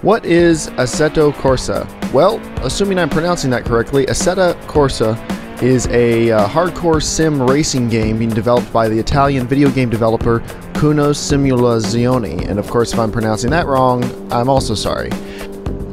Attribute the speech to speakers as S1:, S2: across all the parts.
S1: What is Assetto Corsa? Well, assuming I'm pronouncing that correctly, Assetto Corsa is a hardcore sim racing game being developed by the Italian video game developer Cuno Simulazioni, and of course if I'm pronouncing that wrong, I'm also sorry.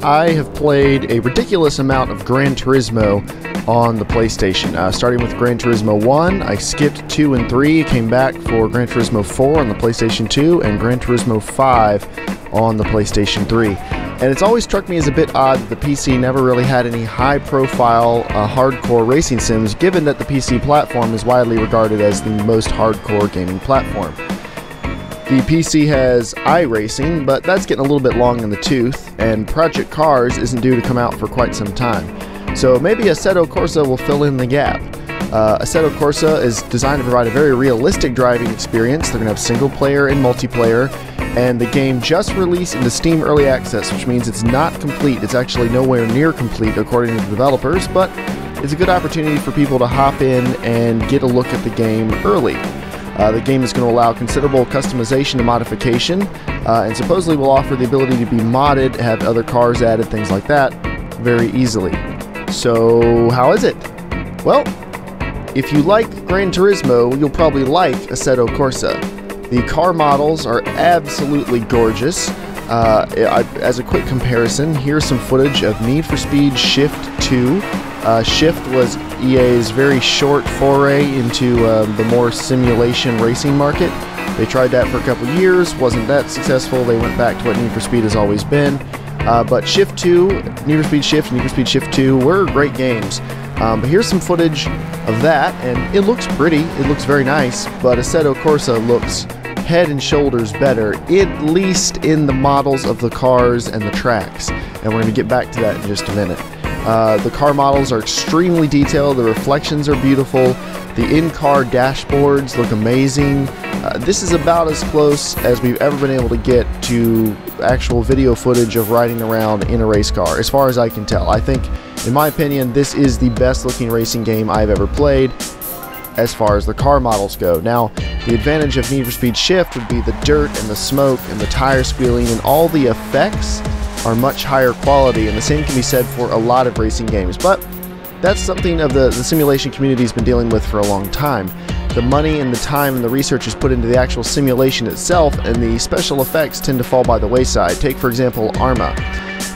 S1: I have played a ridiculous amount of Gran Turismo on the PlayStation, starting with Gran Turismo 1, I skipped 2 and 3, came back for Gran Turismo 4 on the PlayStation 2, and Gran Turismo 5 on the PlayStation 3. And it's always struck me as a bit odd that the PC never really had any high-profile, hardcore racing sims, given that the PC platform is widely regarded as the most hardcore gaming platform. The PC has iRacing, but that's getting a little bit long in the tooth, and Project Cars isn't due to come out for quite some time. So maybe Assetto Corsa will fill in the gap. Assetto Corsa is designed to provide a very realistic driving experience. They're going to have single player and multiplayer, and the game just released into Steam Early Access, which means it's not complete. It's actually nowhere near complete according to the developers, but it's a good opportunity for people to hop in and get a look at the game early. The game is going to allow considerable customization and modification, and supposedly will offer the ability to be modded, have other cars added, things like that, very easily. So, how is it? Well, if you like Gran Turismo, you'll probably like Assetto Corsa. The car models are absolutely gorgeous. As a quick comparison, here's some footage of Need for Speed Shift 2. Shift was EA's very short foray into the more simulation racing market. They tried that for a couple years, wasn't that successful. They went back to what Need for Speed has always been. But Shift 2, Need for Speed Shift, Need for Speed Shift 2 were great games. But here's some footage of that, and it looks pretty, it looks very nice, but Assetto Corsa looks head and shoulders better, at least in the models of the cars and the tracks. And we're going to get back to that in just a minute. The car models are extremely detailed, the reflections are beautiful, the in-car dashboards look amazing. This is about as close as we've ever been able to get to actual video footage of riding around in a race car, as far as I can tell. I think, in my opinion, this is the best looking racing game I've ever played as far as the car models go. Now, the advantage of Need for Speed Shift would be the dirt and the smoke and the tire squealing, and all the effects are much higher quality, and the same can be said for a lot of racing games. But that's something of the simulation community has been dealing with for a long time. The money and the time and the research is put into the actual simulation itself, and the special effects tend to fall by the wayside. Take, for example, Arma.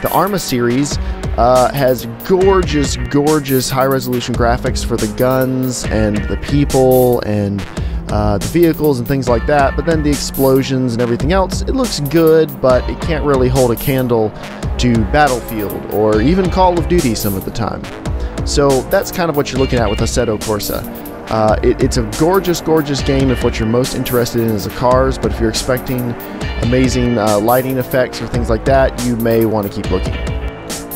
S1: The Arma series has gorgeous, gorgeous high-resolution graphics for the guns and the people and the vehicles and things like that, but then the explosions and everything else, it looks good, but it can't really hold a candle to Battlefield or even Call of Duty some of the time. So that's kind of what you're looking at with Assetto Corsa. It's a gorgeous, gorgeous game if what you're most interested in is the cars, but if you're expecting amazing lighting effects or things like that, you may want to keep looking.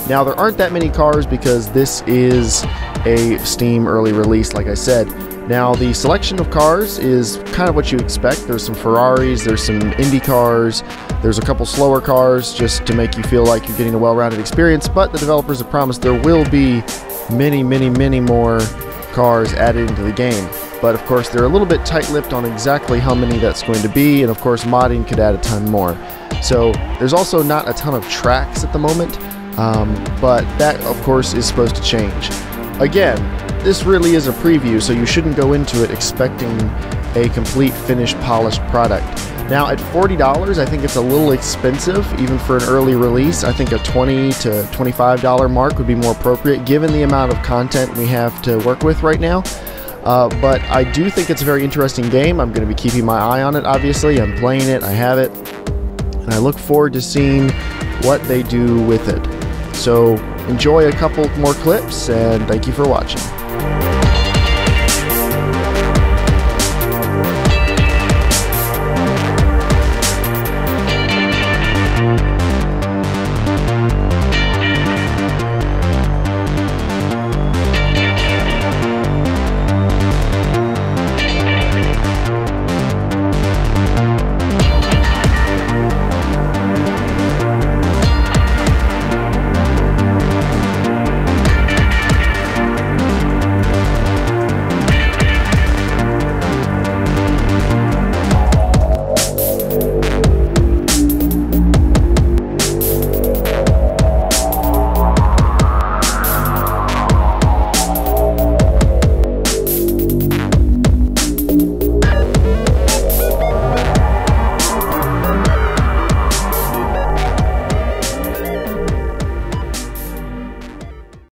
S1: Now, there aren't that many cars because this is a Steam early release, like I said. Now, the selection of cars is kind of what you expect. There's some Ferraris, there's some Indy cars, there's a couple slower cars just to make you feel like you're getting a well-rounded experience, but the developers have promised there will be many, many, many more cars added into the game. But of course, they're a little bit tight-lipped on exactly how many that's going to be, and of course, modding could add a ton more. So, there's also not a ton of tracks at the moment, but that, of course, is supposed to change. Again, this really is a preview, so you shouldn't go into it expecting a complete, finished, polished product. Now, at $40, I think it's a little expensive, even for an early release. I think a $20 to $25 mark would be more appropriate, given the amount of content we have to work with right now. But I do think it's a very interesting game. I'm going to be keeping my eye on it, obviously. I'm playing it, I have it, and I look forward to seeing what they do with it. So, enjoy a couple more clips, and thank you for watching.